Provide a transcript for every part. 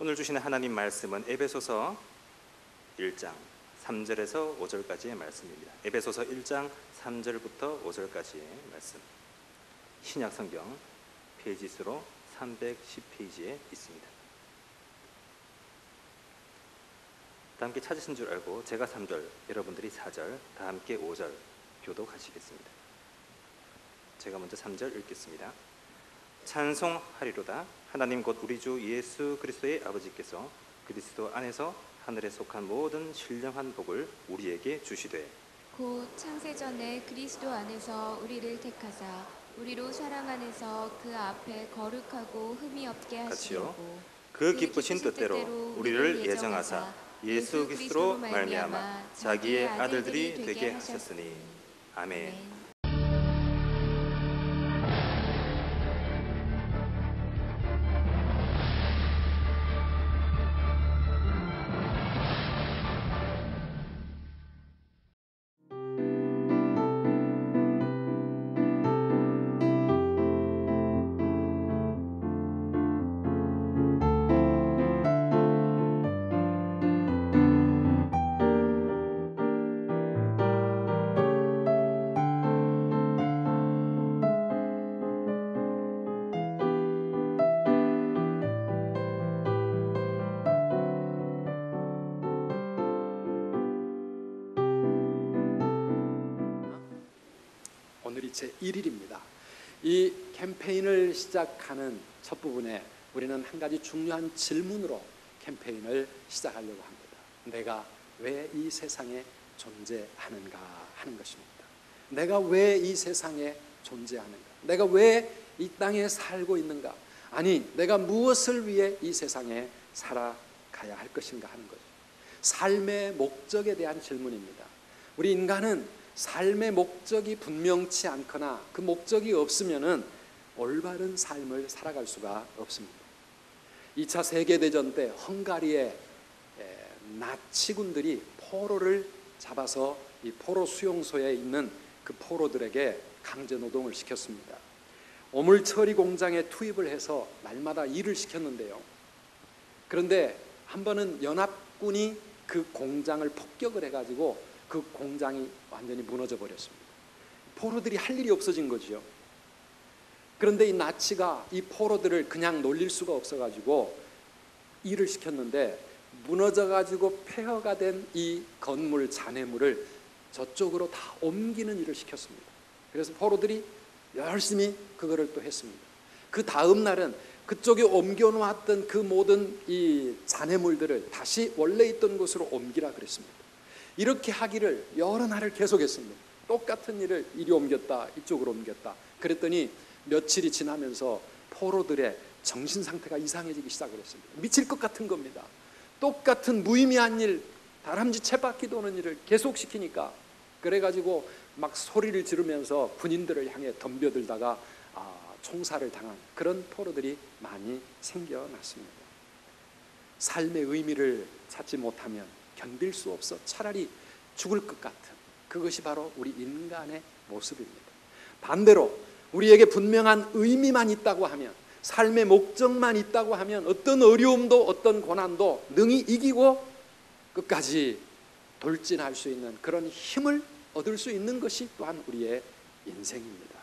오늘 주시는 하나님 말씀은 에베소서 1장 3절에서 5절까지의 말씀입니다. 에베소서 1장 3절부터 5절까지의 말씀. 신약 성경 페이지 수로 310페이지에 있습니다. 다 함께 찾으신 줄 알고 제가 3절, 여러분들이 4절, 다 함께 5절 교독하시겠습니다. 제가 먼저 3절 읽겠습니다. 찬송하리로다. 하나님 곧 우리 주 예수 그리스도의 아버지께서 그리스도 안에서 하늘에 속한 모든 신령한 복을 우리에게 주시되 곧 창세전에 그리스도 안에서 우리를 택하사 우리로 사랑 안에서 그 앞에 거룩하고 흠이 없게 하시려고 그 기쁘신 뜻대로 우리를 예정하사 예수 그리스도로 말미암아 자기의 아들들이 되게 하셨으니 아멘. 오늘이 제1일입니다. 이 캠페인을 시작하는 첫 부분에 우리는 한 가지 중요한 질문으로 캠페인을 시작하려고 합니다. 내가 왜 이 세상에 존재하는가 하는 것입니다. 내가 왜 이 세상에 존재하는가? 내가 왜 이 땅에 살고 있는가? 아니, 내가 무엇을 위해 이 세상에 살아가야 할 것인가 하는 거죠. 삶의 목적에 대한 질문입니다. 우리 인간은 삶의 목적이 분명치 않거나 그 목적이 없으면은 올바른 삶을 살아갈 수가 없습니다. 2차 세계대전 때 헝가리의 나치군들이 포로를 잡아서 이 포로 수용소에 있는 그 포로들에게 강제 노동을 시켰습니다. 오물 처리 공장에 투입을 해서 날마다 일을 시켰는데요. 그런데 한 번은 연합군이 그 공장을 폭격을 해가지고 그 공장이 완전히 무너져 버렸습니다. 포로들이 할 일이 없어진 거죠. 그런데 이 나치가 이 포로들을 그냥 놀릴 수가 없어가지고 일을 시켰는데 무너져가지고 폐허가 된 이 건물 잔해물을 저쪽으로 다 옮기는 일을 시켰습니다. 그래서 포로들이 열심히 그거를 또 했습니다. 그 다음 날은 그쪽에 옮겨놓았던 그 모든 이 잔해물들을 다시 원래 있던 곳으로 옮기라 그랬습니다. 이렇게 하기를 여러 날을 계속했습니다. 똑같은 일을 이리 옮겼다 이쪽으로 옮겼다. 그랬더니 며칠이 지나면서 포로들의 정신 상태가 이상해지기 시작을 했습니다. 미칠 것 같은 겁니다. 똑같은 무의미한 일, 다람쥐 쳇바퀴 도는 일을 계속 시키니까 그래가지고 막 소리를 지르면서 군인들을 향해 덤벼들다가 총살을 당한 그런 포로들이 많이 생겨났습니다. 삶의 의미를 찾지 못하면 견딜 수 없어 차라리 죽을 것 같은 그것이 바로 우리 인간의 모습입니다. 반대로 우리에게 분명한 의미만 있다고 하면, 삶의 목적만 있다고 하면 어떤 어려움도 어떤 고난도 능히 이기고 끝까지 돌진할 수 있는 그런 힘을 얻을 수 있는 것이 또한 우리의 인생입니다.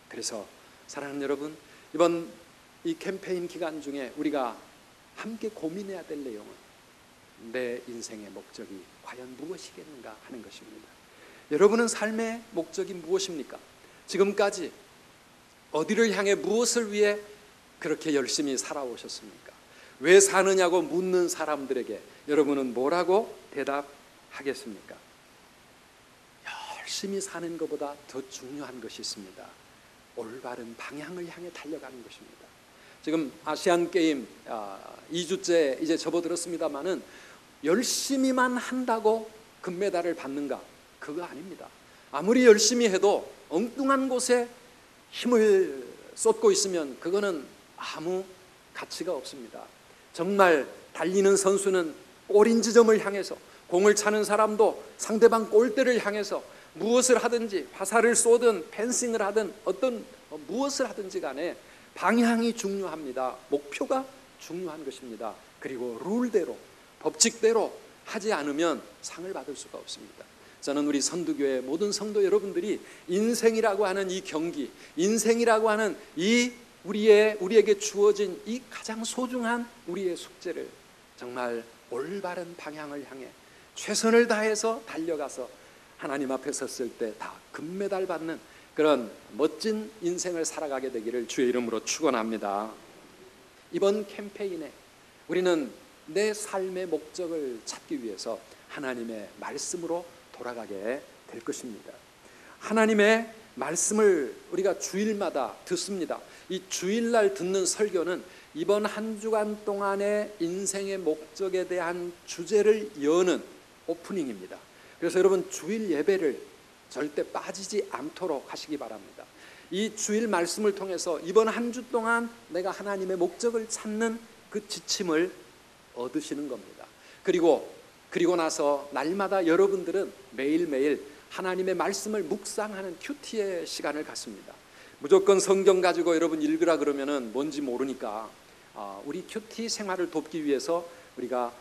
그래서 사랑하는 여러분, 이번 이 캠페인 기간 중에 우리가 함께 고민해야 될 내용은 내 인생의 목적이 과연 무엇이겠는가 하는 것입니다. 여러분은 삶의 목적이 무엇입니까? 지금까지 어디를 향해 무엇을 위해 그렇게 열심히 살아오셨습니까? 왜 사느냐고 묻는 사람들에게 여러분은 뭐라고 대답하겠습니까? 열심히 사는 것보다 더 중요한 것이 있습니다. 올바른 방향을 향해 달려가는 것입니다. 지금 아시안게임 2주째 이제 접어들었습니다마는 열심히만 한다고 금메달을 받는가? 그거 아닙니다. 아무리 열심히 해도 엉뚱한 곳에 힘을 쏟고 있으면 그거는 아무 가치가 없습니다. 정말 달리는 선수는 골인 지점을 향해서, 공을 차는 사람도 상대방 골대를 향해서 무엇을 하든지, 화살을 쏘든 펜싱을 하든 어떤 무엇을 하든지 간에 방향이 중요합니다. 목표가 중요한 것입니다. 그리고 룰대로, 법칙대로 하지 않으면 상을 받을 수가 없습니다. 저는 우리 선두교회 모든 성도 여러분들이 인생이라고 하는 이 경기, 인생이라고 하는 이 우리에게 주어진 이 가장 소중한 우리의 숙제를 정말 올바른 방향을 향해 최선을 다해서 달려가서 하나님 앞에 섰을 때 다 금메달 받는 그런 멋진 인생을 살아가게 되기를 주의 이름으로 축원합니다. 이번 캠페인에 우리는 내 삶의 목적을 찾기 위해서 하나님의 말씀으로 돌아가게 될 것입니다. 하나님의 말씀을 우리가 주일마다 듣습니다. 이 주일날 듣는 설교는 이번 한 주간 동안의 인생의 목적에 대한 주제를 여는 오프닝입니다. 그래서 여러분 주일 예배를 절대 빠지지 않도록 하시기 바랍니다. 이 주일 말씀을 통해서 이번 한 주 동안 내가 하나님의 목적을 찾는 그 지침을 얻으시는 겁니다. 그리고 나서 날마다 여러분들은 매일매일 하나님의 말씀을 묵상하는 큐티의 시간을 갖습니다. 무조건 성경 가지고 여러분 읽으라 그러면은 뭔지 모르니까 우리 큐티 생활을 돕기 위해서 우리가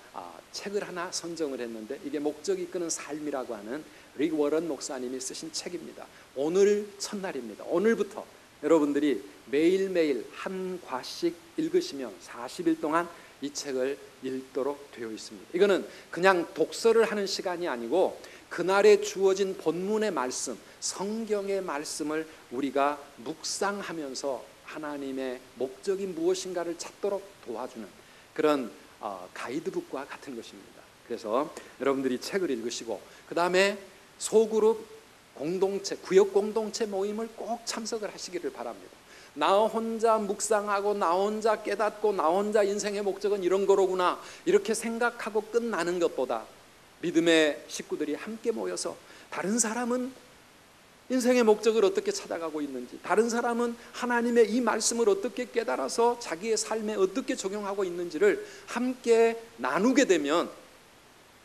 책을 하나 선정을 했는데 이게 목적이 이끄는 삶이라고 하는 릭 워런 목사님이 쓰신 책입니다. 오늘 첫날입니다. 오늘부터 여러분들이 매일매일 한 과씩 읽으시면 40일 동안 이 책을 읽도록 되어 있습니다. 이거는 그냥 독서를 하는 시간이 아니고 그날에 주어진 본문의 말씀, 성경의 말씀을 우리가 묵상하면서 하나님의 목적이 무엇인가를 찾도록 도와주는 그런 가이드북과 같은 것입니다. 그래서 여러분들이 책을 읽으시고 그 다음에 소그룹 공동체, 구역 공동체 모임을 꼭 참석을 하시기를 바랍니다. 나 혼자 묵상하고 나 혼자 깨닫고 나 혼자 인생의 목적은 이런 거로구나 이렇게 생각하고 끝나는 것보다 믿음의 식구들이 함께 모여서 다른 사람은 인생의 목적을 어떻게 찾아가고 있는지, 다른 사람은 하나님의 이 말씀을 어떻게 깨달아서 자기의 삶에 어떻게 적용하고 있는지를 함께 나누게 되면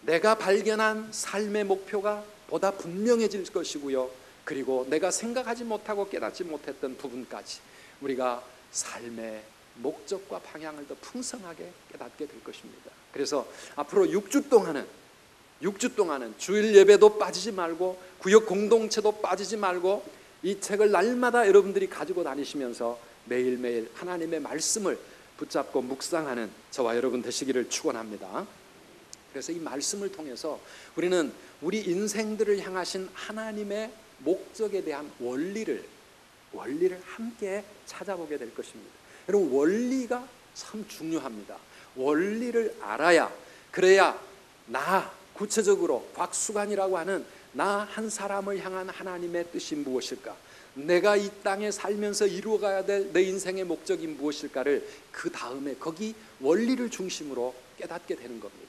내가 발견한 삶의 목표가 보다 분명해질 것이고요. 그리고 내가 생각하지 못하고 깨닫지 못했던 부분까지 우리가 삶의 목적과 방향을 더 풍성하게 깨닫게 될 것입니다. 그래서 앞으로 6주 동안은 주일 예배도 빠지지 말고 구역 공동체도 빠지지 말고 이 책을 날마다 여러분들이 가지고 다니시면서 매일매일 하나님의 말씀을 붙잡고 묵상하는 저와 여러분 되시기를 축원합니다. 그래서 이 말씀을 통해서 우리는 우리 인생들을 향하신 하나님의 목적에 대한 원리를 함께 찾아보게 될 것입니다. 여러분 원리가 참 중요합니다. 원리를 알아야 그래야 나 구체적으로 곽수관이라고 하는 나 한 사람을 향한 하나님의 뜻이 무엇일까? 내가 이 땅에 살면서 이루어가야 될 내 인생의 목적이 무엇일까를 그 다음에 거기 원리를 중심으로 깨닫게 되는 겁니다.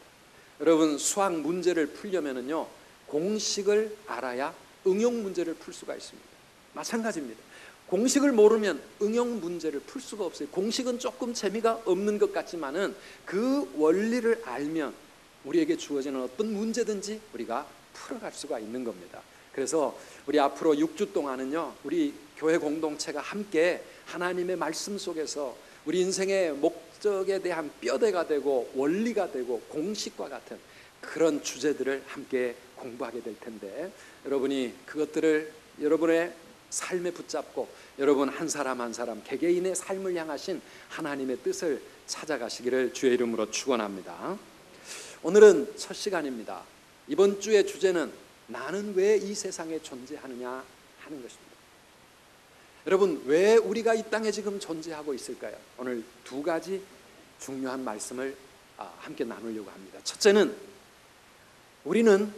여러분 수학 문제를 풀려면은요 공식을 알아야 응용 문제를 풀 수가 있습니다. 마찬가지입니다. 공식을 모르면 응용 문제를 풀 수가 없어요. 공식은 조금 재미가 없는 것 같지만은 그 원리를 알면 우리에게 주어지는 어떤 문제든지 우리가 풀어갈 수가 있는 겁니다. 그래서 우리 앞으로 6주 동안은요 우리 교회 공동체가 함께 하나님의 말씀 속에서 우리 인생의 목적에 대한 뼈대가 되고 원리가 되고 공식과 같은 그런 주제들을 함께 공부하게 될 텐데 여러분이 그것들을 여러분의 삶에 붙잡고 여러분 한 사람 한 사람 개개인의 삶을 향하신 하나님의 뜻을 찾아가시기를 주의 이름으로 축원합니다. 오늘은 첫 시간입니다. 이번 주의 주제는 나는 왜 이 세상에 존재하느냐 하는 것입니다. 여러분 왜 우리가 이 땅에 지금 존재하고 있을까요? 오늘 두 가지 중요한 말씀을 함께 나누려고 합니다. 첫째는 우리는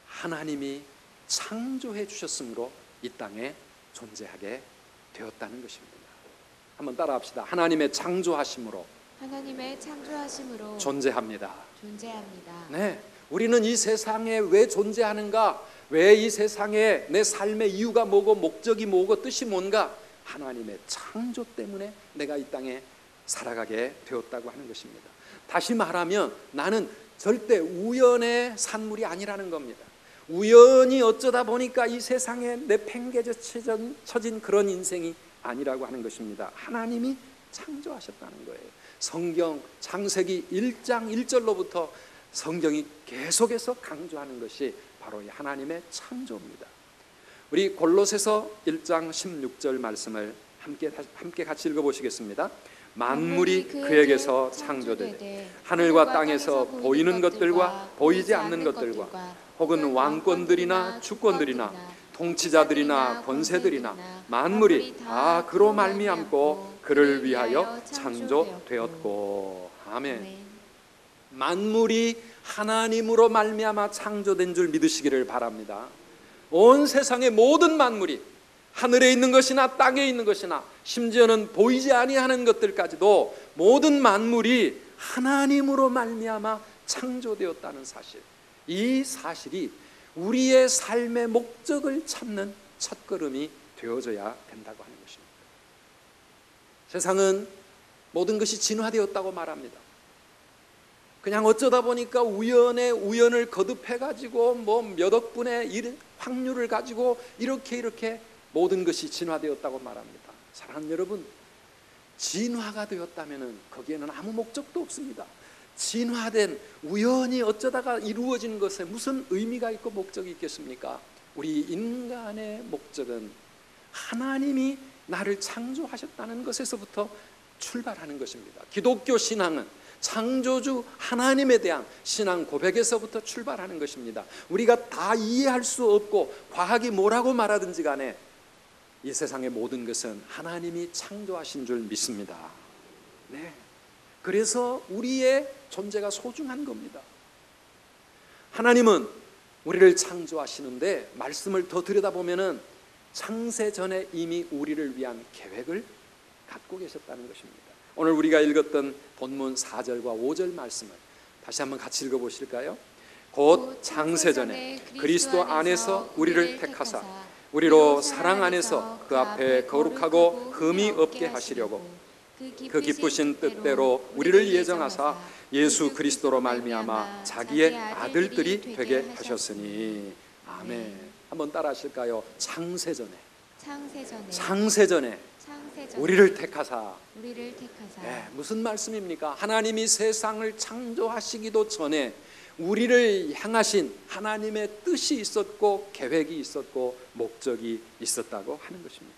하나님이 창조해 주셨으므로 이 땅에 존재하게 되었다는 것입니다. 한번 따라합시다. 하나님의 창조하심으로 존재합니다. 네, 우리는 이 세상에 왜 존재하는가? 왜 이 세상에 내 삶의 이유가 뭐고 목적이 뭐고 뜻이 뭔가? 하나님의 창조 때문에 내가 이 땅에 살아가게 되었다고 하는 것입니다. 다시 말하면 나는 절대 우연의 산물이 아니라는 겁니다. 우연히 어쩌다 보니까 이 세상에 내 팽개쳐 쳐진 그런 인생이 아니라고 하는 것입니다. 하나님이 창조하셨다는 거예요. 성경 창세기 1장 1절로부터 성경이 계속해서 강조하는 것이 바로 이 하나님의 창조입니다. 우리 골로새서 1장 16절 말씀을 함께 같이 읽어보시겠습니다. 만물이 그에게서 창조되되 하늘과 땅에서 보이는 것들과 보이지 않는 것들과 혹은 왕권들이나 주권들이나 통치자들이나 권세들이나 만물이 다 그로 말미암고 그를 위하여 창조되었고. 아멘. 만물이 하나님으로 말미암아 창조된 줄 믿으시기를 바랍니다. 온 세상의 모든 만물이, 하늘에 있는 것이나 땅에 있는 것이나 심지어는 보이지 아니하는 것들까지도 모든 만물이 하나님으로 말미암아 창조되었다는 사실, 이 사실이 우리의 삶의 목적을 찾는 첫걸음이 되어져야 된다고 하는 것입니다. 세상은 모든 것이 진화되었다고 말합니다. 그냥 어쩌다 보니까 우연을 거듭해가지고 몇 억분의 확률을 가지고 이렇게 모든 것이 진화되었다고 말합니다. 사랑하는 여러분, 진화가 되었다면 거기에는 아무 목적도 없습니다. 진화된, 우연히 어쩌다가 이루어진 것에 무슨 의미가 있고 목적이 있겠습니까? 우리 인간의 목적은 하나님이 나를 창조하셨다는 것에서부터 출발하는 것입니다. 기독교 신앙은 창조주 하나님에 대한 신앙 고백에서부터 출발하는 것입니다. 우리가 다 이해할 수 없고 과학이 뭐라고 말하든지 간에 이 세상의 모든 것은 하나님이 창조하신 줄 믿습니다. 네. 그래서 우리의 존재가 소중한 겁니다. 하나님은 우리를 창조하시는데 말씀을 더 들여다보면은 창세 전에 이미 우리를 위한 계획을 갖고 계셨다는 것입니다. 오늘 우리가 읽었던 본문 4절과 5절 말씀을 다시 한번 같이 읽어보실까요? 곧 창세 전에 그리스도 안에서 우리를 택하사 우리로 사랑 안에서 그 앞에 거룩하고 흠이 없게 하시려고 그 기쁘신 뜻대로 우리를 예정하사 예수 그리스도로 말미암아 자기의 아들들이 되게 하셨으니. 아멘. 한번 따라 하실까요? 창세 전에 우리를 택하사. 네, 무슨 말씀입니까? 하나님이 세상을 창조하시기도 전에 우리를 향하신 하나님의 뜻이 있었고 계획이 있었고 목적이 있었다고 하는 것입니다.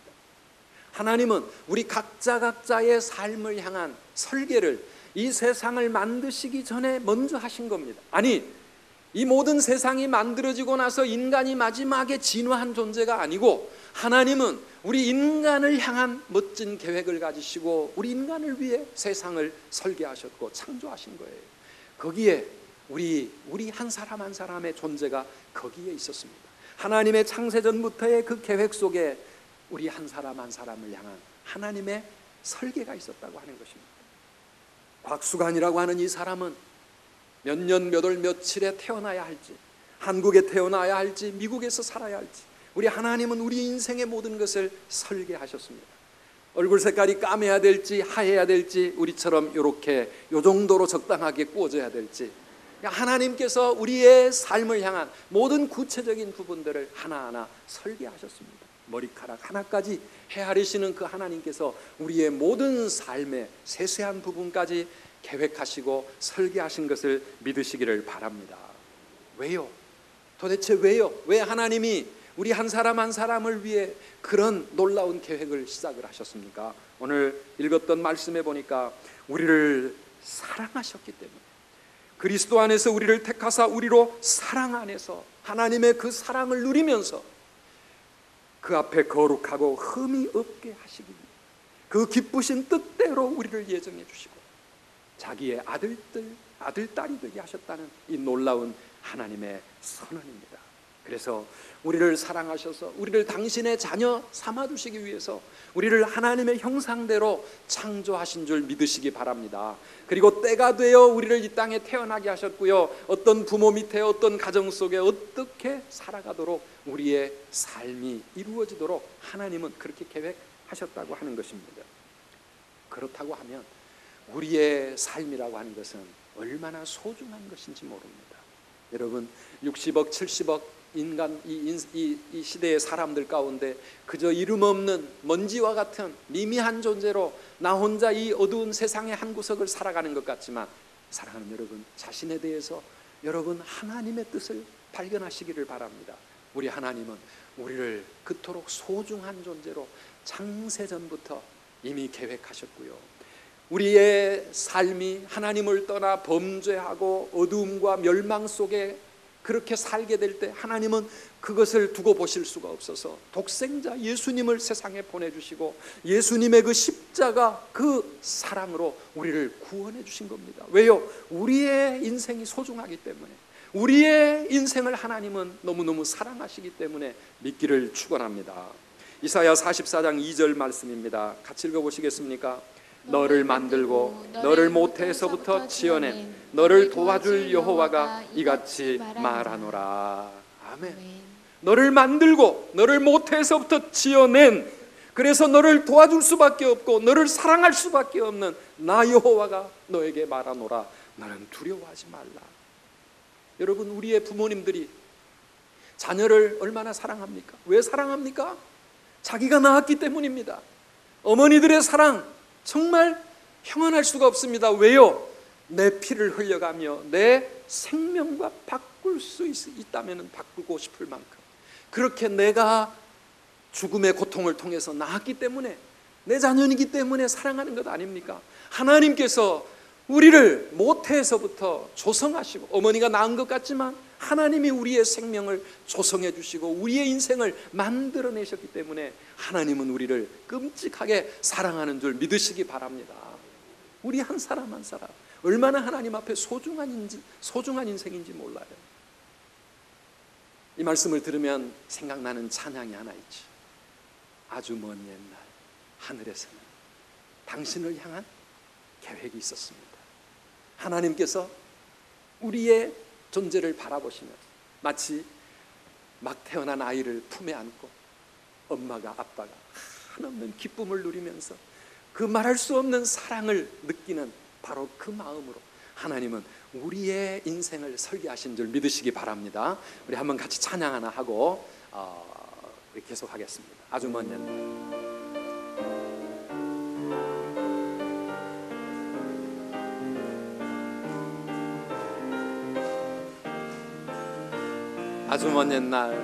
하나님은 우리 각자의 삶을 향한 설계를 이 세상을 만드시기 전에 먼저 하신 겁니다. 아니, 이 모든 세상이 만들어지고 나서 인간이 마지막에 진화한 존재가 아니고 하나님은 우리 인간을 향한 멋진 계획을 가지시고 우리 인간을 위해 세상을 설계하셨고 창조하신 거예요. 거기에 우리 한 사람 한 사람의 존재가 거기에 있었습니다. 하나님의 창세전부터의 그 계획 속에 우리 한 사람 한 사람을 향한 하나님의 설계가 있었다고 하는 것입니다. 곽수관이라고 하는 이 사람은 몇 년, 몇 월, 며칠에 태어나야 할지, 한국에 태어나야 할지, 미국에서 살아야 할지, 우리 하나님은 우리 인생의 모든 것을 설계하셨습니다. 얼굴 색깔이 까매야 될지 하얘야 될지 우리처럼 이렇게 요 정도로 적당하게 구워져야 될지 하나님께서 우리의 삶을 향한 모든 구체적인 부분들을 하나하나 설계하셨습니다. 머리카락 하나까지 헤아리시는 그 하나님께서 우리의 모든 삶의 세세한 부분까지 계획하시고 설계하신 것을 믿으시기를 바랍니다. 왜요? 도대체 왜요? 왜 하나님이 우리 한 사람 한 사람을 위해 그런 놀라운 계획을 시작을 하셨습니까? 오늘 읽었던 말씀에 보니까 우리를 사랑하셨기 때문에, 그리스도 안에서 우리를 택하사 우리로 사랑 안에서 하나님의 그 사랑을 누리면서 그 앞에 거룩하고 흠이 없게 하시기 위해 그 기쁘신 뜻대로 우리를 예정해 주시고 자기의 아들, 딸이 되게 하셨다는 이 놀라운 하나님의 선언입니다. 그래서 우리를 사랑하셔서 우리를 당신의 자녀 삼아두시기 위해서 우리를 하나님의 형상대로 창조하신 줄 믿으시기 바랍니다. 그리고 때가 되어 우리를 이 땅에 태어나게 하셨고요, 어떤 부모 밑에 어떤 가정 속에 어떻게 살아가도록 우리의 삶이 이루어지도록 하나님은 그렇게 계획하셨다고 하는 것입니다. 그렇다고 하면 우리의 삶이라고 하는 것은 얼마나 소중한 것인지 모릅니다. 여러분, 60억, 70억 인간 이 시대의 사람들 가운데 그저 이름 없는 먼지와 같은 미미한 존재로 나 혼자 이 어두운 세상의 한 구석을 살아가는 것 같지만, 사랑하는 여러분, 자신에 대해서 여러분 하나님의 뜻을 발견하시기를 바랍니다. 우리 하나님은 우리를 그토록 소중한 존재로 창세전부터 이미 계획하셨고요, 우리의 삶이 하나님을 떠나 범죄하고 어두움과 멸망 속에 그렇게 살게 될 때 하나님은 그것을 두고 보실 수가 없어서 독생자 예수님을 세상에 보내주시고 예수님의 그 십자가 그 사랑으로 우리를 구원해 주신 겁니다. 왜요? 우리의 인생이 소중하기 때문에, 우리의 인생을 하나님은 너무너무 사랑하시기 때문에 믿기를 축원합니다. 이사야 44장 2절 말씀입니다. 같이 읽어보시겠습니까? 너를 만들고 너를 모태에서부터 지어낸 너를 도와줄 여호와가 이같이 말하노라. 아멘. 너를 만들고 너를 모태에서부터 지어낸, 그래서 너를 도와줄 수밖에 없고 너를 사랑할 수밖에 없는 나 여호와가 너에게 말하노라. 너는 두려워하지 말라. 여러분, 우리의 부모님들이 자녀를 얼마나 사랑합니까? 왜 사랑합니까? 자기가 낳았기 때문입니다. 어머니들의 사랑 정말 형언할 수가 없습니다. 왜요? 내 피를 흘려가며 내 생명과 바꿀 수 있다면 바꾸고 싶을 만큼 그렇게 내가 죽음의 고통을 통해서 낳았기 때문에, 내 자녀이기 때문에 사랑하는 것 아닙니까? 하나님께서 우리를 모태에서부터 조성하시고, 어머니가 낳은 것 같지만 하나님이 우리의 생명을 조성해 주시고 우리의 인생을 만들어내셨기 때문에 하나님은 우리를 끔찍하게 사랑하는 줄 믿으시기 바랍니다. 우리 한 사람 한 사람 얼마나 하나님 앞에 소중한 인생인지 몰라요. 이 말씀을 들으면 생각나는 찬양이 하나 있지. 아주 먼 옛날 하늘에서는 당신을 향한 계획이 있었습니다. 하나님께서 우리의 존재를 바라보시면서 마치 막 태어난 아이를 품에 안고 엄마가 아빠가 한없는 기쁨을 누리면서 그 말할 수 없는 사랑을 느끼는 바로 그 마음으로 하나님은 우리의 인생을 설계하신 줄 믿으시기 바랍니다. 우리 한번 같이 찬양 하나 하고 우리 계속하겠습니다. 아주 먼 옛날. 아주 먼 옛날,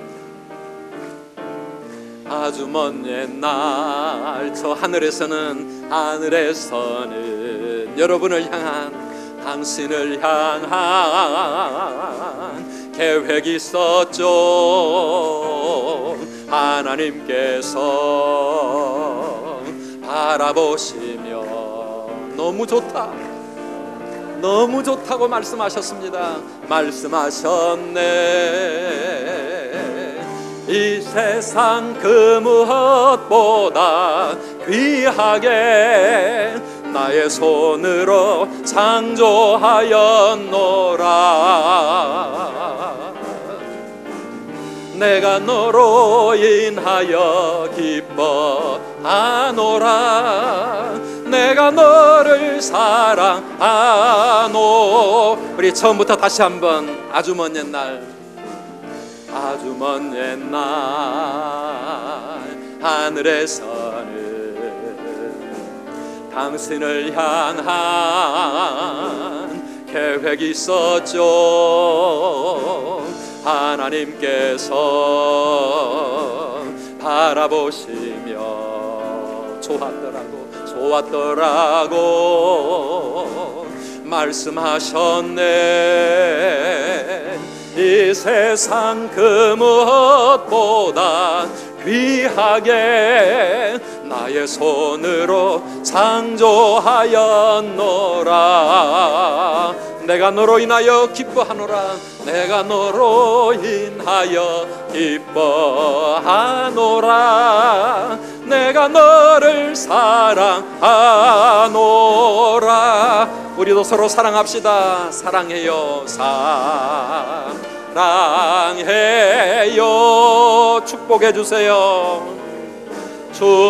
아주 먼 옛날 저 하늘에서는 여러분을 향한, 당신을 향한 계획이 있었죠. 하나님께서 바라보시며 너무 좋다, 너무 좋다고 말씀하셨습니다. 말씀하셨네. 이 세상 그 무엇보다 귀하게 나의 손으로 창조하였노라. 내가 너로 인하여 기뻐하노라. 내가 너를 사랑하노. 우리 처음부터 다시 한번. 아주 먼 옛날, 아주 먼 옛날 하늘에서는 당신을 향한 계획이 있었죠. 하나님께서 바라보시며 좋았더라고 말씀하셨네. 이 세상 그 무엇보다 귀하게 나의 손으로 창조하였노라. 내가 너로 인하여 기뻐하노라. 내가 너로 인하여 기뻐하노라. 내가 너를 사랑하노라. 우리도 서로 사랑합시다. 사랑해요. 사랑해요. 축복해 주세요. 축복해요.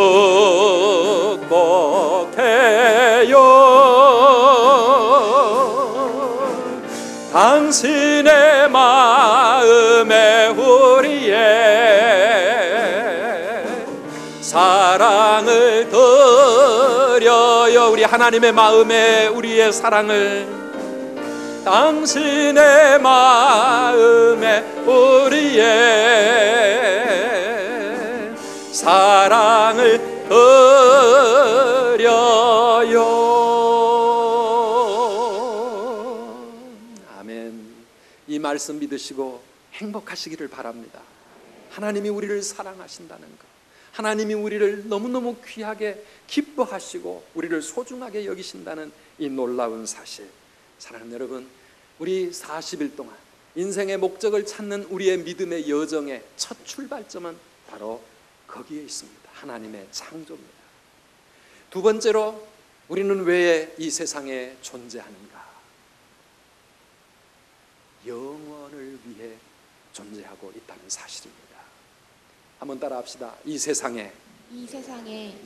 당신의 마음에 하나님의 마음에 우리의 사랑을, 당신의 마음에 우리의 사랑을 드려요. 아멘. 이 말씀 믿으시고 행복하시기를 바랍니다. 하나님이 우리를 사랑하신다는 것, 하나님이 우리를 너무너무 귀하게 기뻐하시고 우리를 소중하게 여기신다는 이 놀라운 사실. 사랑하는 여러분, 우리 40일 동안 인생의 목적을 찾는 우리의 믿음의 여정의 첫 출발점은 바로 거기에 있습니다. 하나님의 창조입니다. 두 번째로, 우리는 왜 이 세상에 존재하는가? 영원을 위해 존재하고 있다는 사실입니다. 한번 따라합시다. 이 세상에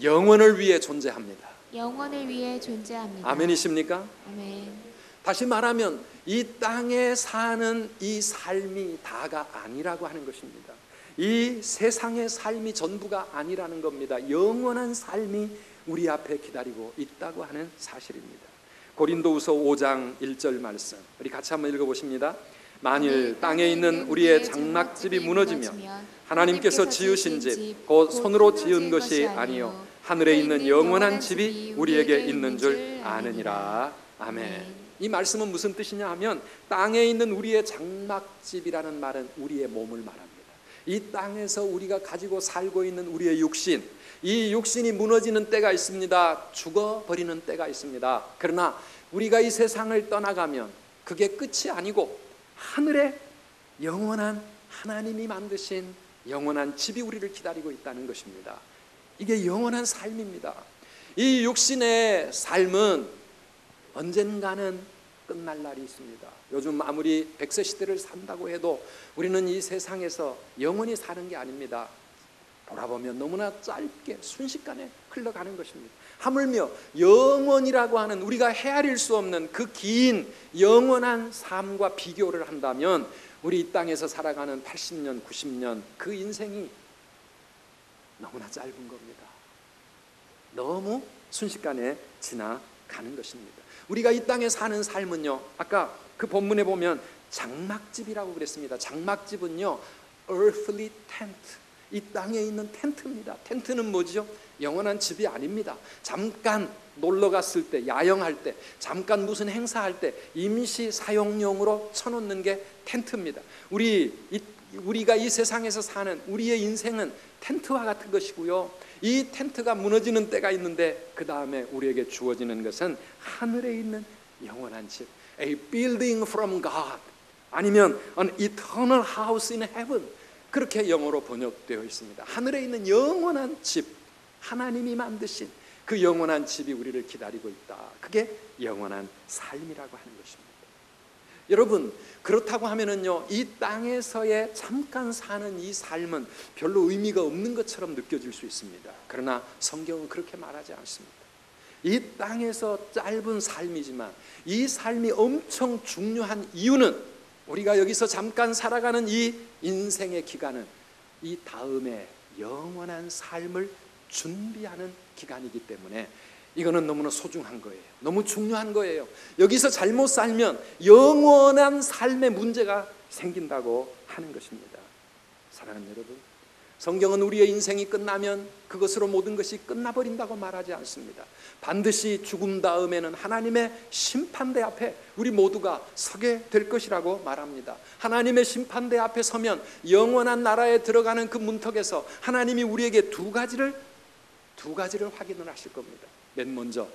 영원을 위해 존재합니다. 영원을 위해 존재합니다. 아멘이십니까? 아멘. 다시 말하면 이 땅에 사는 이 삶이 다가 아니라고 하는 것입니다. 이 세상의 삶이 전부가 아니라는 겁니다. 영원한 삶이 우리 앞에 기다리고 있다고 하는 사실입니다. 고린도후서 5장 1절 말씀, 우리 같이 한번 읽어보십니다. 만일 땅에 있는 우리의 장막집이 무너지면 하나님께서 지으신 집, 곧 손으로 지은 것이 아니요 하늘에 있는 영원한 집이 우리에게 있는 줄 아느니라. 아멘. 이 말씀은 무슨 뜻이냐 하면, 땅에 있는 우리의 장막집이라는 말은 우리의 몸을 말합니다. 이 땅에서 우리가 가지고 살고 있는 우리의 육신, 이 육신이 무너지는 때가 있습니다. 죽어버리는 때가 있습니다. 그러나 우리가 이 세상을 떠나가면 그게 끝이 아니고 하늘에 영원한 하나님이 만드신 영원한 집이 우리를 기다리고 있다는 것입니다. 이게 영원한 삶입니다. 이 육신의 삶은 언젠가는 끝날 날이 있습니다. 요즘 아무리 100세 시대를 산다고 해도 우리는 이 세상에서 영원히 사는 게 아닙니다. 돌아보면 너무나 짧게 순식간에 흘러가는 것입니다. 하물며 영원이라고 하는 우리가 헤아릴 수 없는 그 긴 영원한 삶과 비교를 한다면 우리 이 땅에서 살아가는 80년, 90년 그 인생이 너무나 짧은 겁니다. 너무 순식간에 지나가는 것입니다. 우리가 이 땅에 사는 삶은요, 아까 그 본문에 보면 장막집이라고 그랬습니다. 장막집은요, earthly tent, 이 땅에 있는 텐트입니다. 텐트는 뭐죠? 영원한 집이 아닙니다. 잠깐 놀러 갔을 때, 야영할 때, 잠깐 무슨 행사할 때 임시 사용용으로 쳐놓는 게 텐트입니다. 우리가 이 세상에서 사는 우리의 인생은 텐트와 같은 것이고요, 이 텐트가 무너지는 때가 있는데 그 다음에 우리에게 주어지는 것은 하늘에 있는 영원한 집, A building from God, 아니면 An eternal house in heaven, 그렇게 영어로 번역되어 있습니다. 하늘에 있는 영원한 집, 하나님이 만드신 그 영원한 집이 우리를 기다리고 있다. 그게 영원한 삶이라고 하는 것입니다. 여러분, 그렇다고 하면은요, 이 땅에서의 잠깐 사는 이 삶은 별로 의미가 없는 것처럼 느껴질 수 있습니다. 그러나 성경은 그렇게 말하지 않습니다. 이 땅에서 짧은 삶이지만 이 삶이 엄청 중요한 이유는, 우리가 여기서 잠깐 살아가는 이 인생의 기간은 이 다음에 영원한 삶을 준비하는 기간이기 때문에 이거는 너무나 소중한 거예요. 너무 중요한 거예요. 여기서 잘못 살면 영원한 삶의 문제가 생긴다고 하는 것입니다. 사랑하는 여러분, 성경은 우리의 인생이 끝나면 그것으로 모든 것이 끝나버린다고 말하지 않습니다. 반드시 죽음 다음에는 하나님의 심판대 앞에 우리 모두가 서게 될 것이라고 말합니다. 하나님의 심판대 앞에 서면 영원한 나라에 들어가는 그 문턱에서 하나님이 우리에게 두 가지를 확인을 하실 겁니다. 맨 먼저,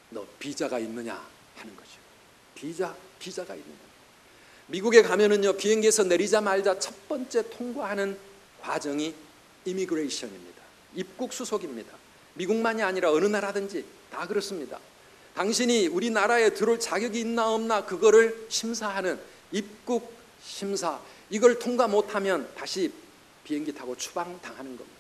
너 비자가 있느냐 하는 거죠. 비자가 있느냐. 미국에 가면은요, 비행기에서 내리자마자 첫 번째 통과하는 과정이 이미그레이션입니다. 입국 수속입니다. 미국만이 아니라 어느 나라든지 다 그렇습니다. 당신이 우리나라에 들어올 자격이 있나 없나 그거를 심사하는 입국 심사, 이걸 통과 못하면 다시 비행기 타고 추방당하는 겁니다.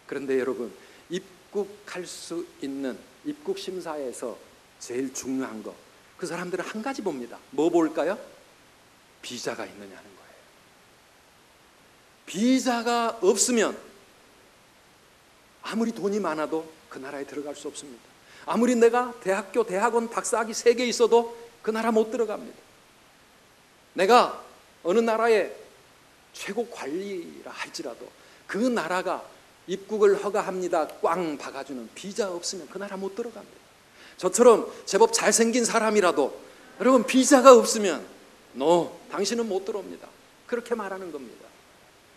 그런데 여러분, 입국할 수 있는 입국 심사에서 제일 중요한 거, 그 사람들은 한 가지 봅니다. 뭐 볼까요? 비자가 있느냐 하는 거예요. 비자가 없으면 아무리 돈이 많아도 그 나라에 들어갈 수 없습니다. 아무리 내가 대학교, 대학원, 박사학위 3개 있어도 그 나라 못 들어갑니다. 내가 어느 나라의 최고 관리라 할지라도 그 나라가 입국을 허가합니다. 꽝 박아주는 비자 없으면 그 나라 못 들어갑니다. 저처럼 제법 잘생긴 사람이라도 여러분 비자가 없으면 당신은 못 들어옵니다. 그렇게 말하는 겁니다.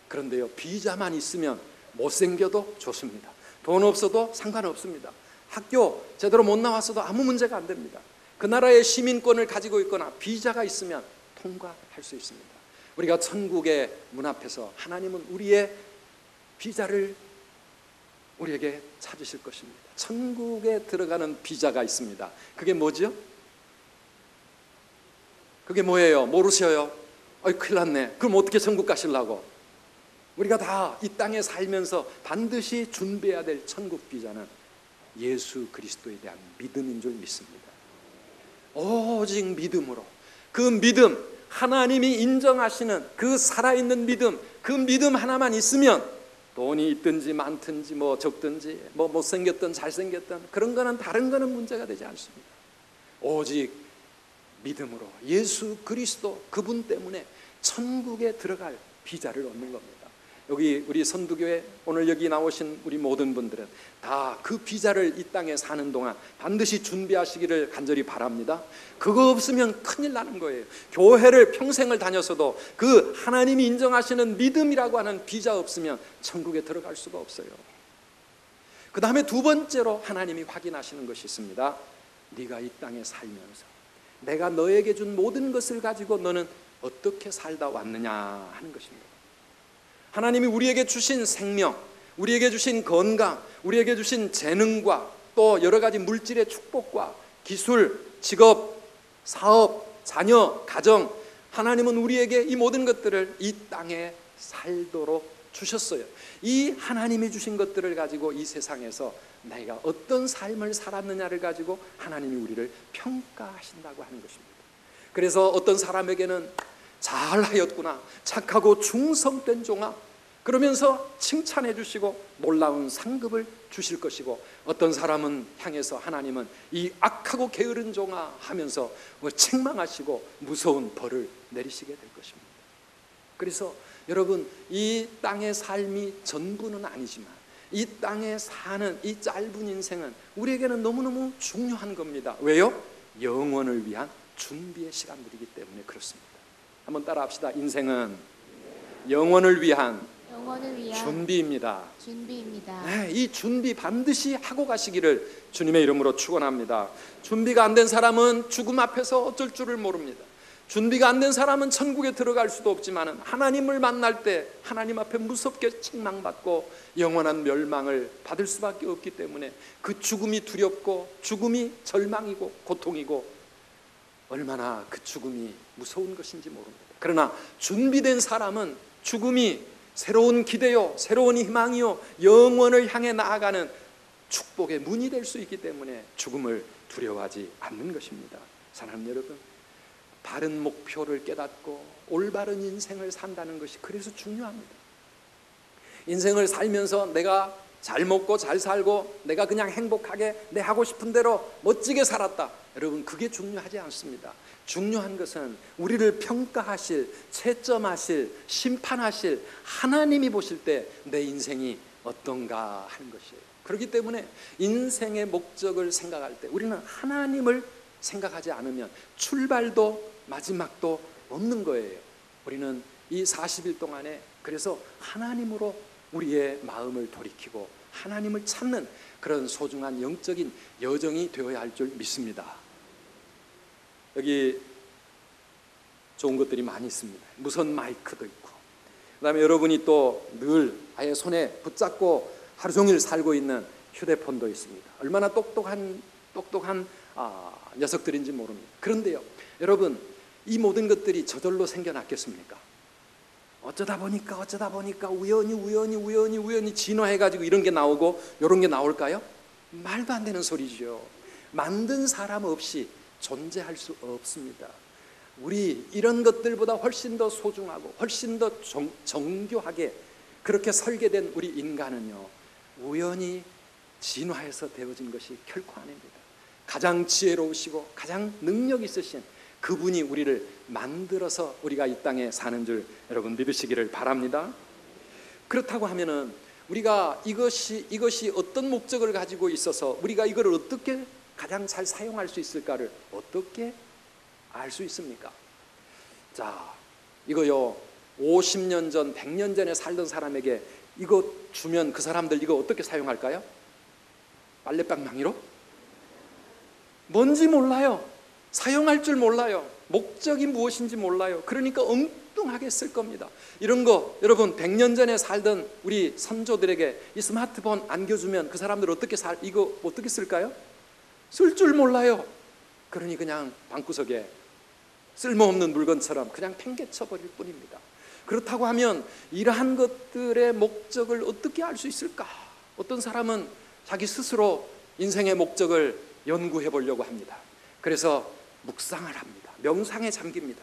그런데요, 비자만 있으면 못생겨도 좋습니다. 돈 없어도 상관없습니다. 학교 제대로 못 나왔어도 아무 문제가 안 됩니다. 그 나라의 시민권을 가지고 있거나 비자가 있으면 통과할 수 있습니다. 우리가 천국의 문 앞에서 하나님은 우리의 비자를 우리에게 찾으실 것입니다. 천국에 들어가는 비자가 있습니다. 그게 뭐죠? 그게 뭐예요? 모르셔요? 큰일 났네. 그럼 어떻게 천국 가시려고? 우리가 다 이 땅에 살면서 반드시 준비해야 될 천국 비자는 예수 그리스도에 대한 믿음인 줄 믿습니다. 오직 믿음으로, 그 믿음, 하나님이 인정하시는 그 살아있는 믿음, 그 믿음 하나만 있으면 돈이 있든지 많든지 적든지 못생겼든 잘생겼든 그런 거는 다른 거는 문제가 되지 않습니다. 오직 믿음으로 예수 그리스도 그분 때문에 천국에 들어갈 비자를 얻는 겁니다. 여기 우리 선두교회 오늘 여기 나오신 우리 모든 분들은 다 그 비자를 이 땅에 사는 동안 반드시 준비하시기를 간절히 바랍니다. 그거 없으면 큰일 나는 거예요. 교회를 평생을 다녔어도 그 하나님이 인정하시는 믿음이라고 하는 비자 없으면 천국에 들어갈 수가 없어요. 그 다음에 두 번째로 하나님이 확인하시는 것이 있습니다. 네가 이 땅에 살면서 내가 너에게 준 모든 것을 가지고 너는 어떻게 살다 왔느냐 하는 것입니다. 하나님이 우리에게 주신 생명, 우리에게 주신 건강, 우리에게 주신 재능과 또 여러 가지 물질의 축복과 기술, 직업, 사업, 자녀, 가정, 하나님은 우리에게 이 모든 것들을 이 땅에 살도록 주셨어요. 이 하나님이 주신 것들을 가지고 이 세상에서 내가 어떤 삶을 살았느냐를 가지고 하나님이 우리를 평가하신다고 하는 것입니다. 그래서 어떤 사람에게는 잘하였구나, 착하고 충성된 종아, 그러면서 칭찬해 주시고 놀라운 상급을 주실 것이고, 어떤 사람은 향해서 하나님은 이 악하고 게으른 종아 하면서 책망하시고 무서운 벌을 내리시게 될 것입니다. 그래서 여러분, 이 땅의 삶이 전부는 아니지만 이 땅에 사는 이 짧은 인생은 우리에게는 너무너무 중요한 겁니다. 왜요? 영원을 위한 준비의 시간들이기 때문에 그렇습니다. 한번 따라합시다. 인생은 영원을 위한 준비입니다. 네, 이 준비 반드시 하고 가시기를 주님의 이름으로 축원합니다. 준비가 안 된 사람은 죽음 앞에서 어쩔 줄을 모릅니다. 준비가 안 된 사람은 천국에 들어갈 수도 없지만 하나님을 만날 때 하나님 앞에 무섭게 책망받고 영원한 멸망을 받을 수밖에 없기 때문에 그 죽음이 두렵고 죽음이 절망이고 고통이고 얼마나 그 죽음이 무서운 것인지 모릅니다. 그러나 준비된 사람은 죽음이 새로운 기대요, 새로운 희망이요, 영원을 향해 나아가는 축복의 문이 될 수 있기 때문에 죽음을 두려워하지 않는 것입니다. 사랑하는 여러분, 바른 목표를 깨닫고 올바른 인생을 산다는 것이 그래서 중요합니다. 인생을 살면서 내가 잘 먹고 잘 살고 내가 그냥 행복하게 내 하고 싶은 대로 멋지게 살았다, 여러분, 그게 중요하지 않습니다. 중요한 것은 우리를 평가하실, 채점하실, 심판하실 하나님이 보실 때 내 인생이 어떤가 하는 것이에요. 그렇기 때문에 인생의 목적을 생각할 때 우리는 하나님을 생각하지 않으면 출발도 마지막도 없는 거예요. 우리는 이 40일 동안에 그래서 하나님으로 우리의 마음을 돌이키고 하나님을 찾는 그런 소중한 영적인 여정이 되어야 할 줄 믿습니다. 여기 좋은 것들이 많이 있습니다. 무선 마이크도 있고, 그 다음에 여러분이 또 늘 아예 손에 붙잡고 하루 종일 살고 있는 휴대폰도 있습니다. 얼마나 똑똑한 녀석들인지 모릅니다. 그런데요, 여러분, 이 모든 것들이 저절로 생겨났겠습니까? 어쩌다 보니까 우연히 진화해가지고 이런 게 나오고 이런 게 나올까요? 말도 안 되는 소리죠. 만든 사람 없이 존재할 수 없습니다. 우리 이런 것들보다 훨씬 더 소중하고 훨씬 더 정교하게 그렇게 설계된 우리 인간은요, 우연히 진화해서 되어진 것이 결코 아닙니다. 가장 지혜로우시고 가장 능력 있으신 그분이 우리를 만들어서 우리가 이 땅에 사는 줄 여러분 믿으시기를 바랍니다. 그렇다고 하면은 우리가 이것이 어떤 목적을 가지고 있어서 우리가 이걸 어떻게 가장 잘 사용할 수 있을까를 어떻게 알 수 있습니까? 자, 이거요 50년 전, 100년 전에 살던 사람에게 이거 주면 그 사람들 이거 어떻게 사용할까요? 빨래방망이로? 뭔지 몰라요. 사용할 줄 몰라요. 목적이 무엇인지 몰라요. 그러니까 엉뚱하게 쓸 겁니다. 이런 거 여러분 100년 전에 살던 우리 선조들에게 이 스마트폰 안겨주면 그 사람들 이거 어떻게 쓸까요? 쓸 줄 몰라요. 그러니 그냥 방구석에 쓸모없는 물건처럼 그냥 팽개쳐 버릴 뿐입니다. 그렇다고 하면 이러한 것들의 목적을 어떻게 알 수 있을까? 어떤 사람은 자기 스스로 인생의 목적을 연구해 보려고 합니다. 그래서 묵상을 합니다. 명상에 잠깁니다.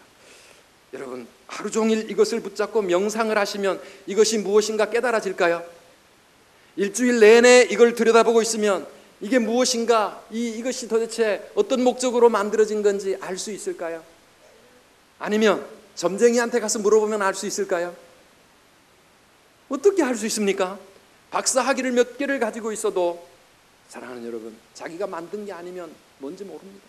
여러분 하루 종일 이것을 붙잡고 명상을 하시면 이것이 무엇인가 깨달아질까요? 일주일 내내 이걸 들여다보고 있으면 이게 무엇인가, 이것이 도대체 어떤 목적으로 만들어진 건지 알 수 있을까요? 아니면 점쟁이한테 가서 물어보면 알 수 있을까요? 어떻게 알 수 있습니까? 박사 학위를 몇 개를 가지고 있어도 사랑하는 여러분, 자기가 만든 게 아니면 뭔지 모릅니다.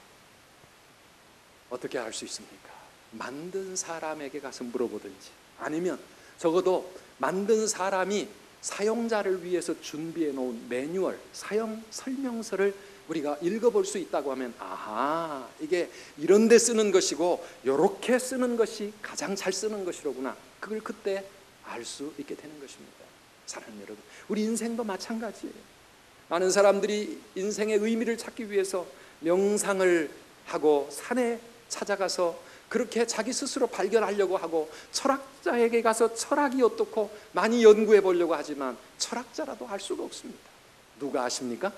어떻게 알 수 있습니까? 만든 사람에게 가서 물어보든지 아니면 적어도 만든 사람이 사용자를 위해서 준비해 놓은 매뉴얼, 사용 설명서를 우리가 읽어볼 수 있다고 하면 아하, 이게 이런 데 쓰는 것이고 이렇게 쓰는 것이 가장 잘 쓰는 것이로구나. 그걸 그때 알 수 있게 되는 것입니다. 사랑하는 여러분, 우리 인생도 마찬가지예요. 많은 사람들이 인생의 의미를 찾기 위해서 명상을 하고 산에 찾아가서 그렇게 자기 스스로 발견하려고 하고 철학자에게 가서 철학이 어떻고 많이 연구해 보려고 하지만 철학자라도 알 수가 없습니다. 누가 아십니까?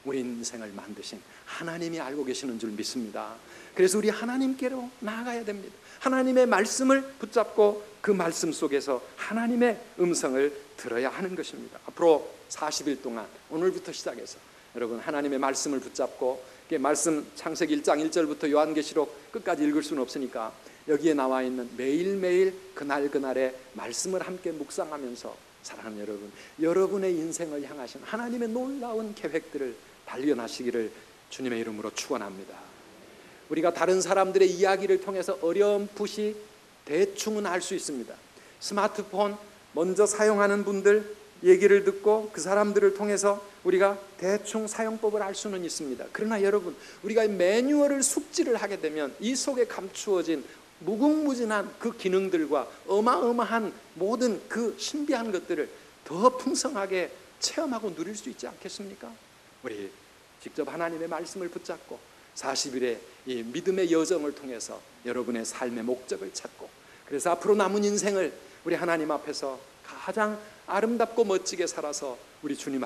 우리 인생을 만드신 하나님이 알고 계시는 줄 믿습니다. 그래서 우리 하나님께로 나아가야 됩니다. 하나님의 말씀을 붙잡고 그 말씀 속에서 하나님의 음성을 들어야 하는 것입니다. 앞으로 40일 동안 오늘부터 시작해서 여러분 하나님의 말씀을 붙잡고 말씀 창세기 1장 1절부터 요한계시록 끝까지 읽을 수는 없으니까 여기에 나와 있는 매일매일 그날그날의 말씀을 함께 묵상하면서 사랑하는 여러분, 여러분의 인생을 향하신 하나님의 놀라운 계획들을 발견하시기를 주님의 이름으로 축원합니다. 우리가 다른 사람들의 이야기를 통해서 어렴풋이 대충은 알 수 있습니다. 스마트폰 먼저 사용하는 분들 얘기를 듣고 그 사람들을 통해서 우리가 대충 사용법을 알 수는 있습니다. 그러나 여러분, 우리가 매뉴얼을 숙지를 하게 되면 이 속에 감추어진 무궁무진한 그 기능들과 어마어마한 모든 그 신비한 것들을 더 풍성하게 체험하고 누릴 수 있지 않겠습니까? 우리 직접 하나님의 말씀을 붙잡고 40일의 이 믿음의 여정을 통해서 여러분의 삶의 목적을 찾고 그래서 앞으로 남은 인생을 우리 하나님 앞에서 가장 아름답고 멋지게 살아서 우리 주님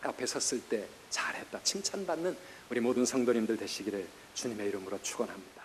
앞에 섰을 때 잘했다 칭찬받는 우리 모든 성도님들 되시기를 주님의 이름으로 축원합니다.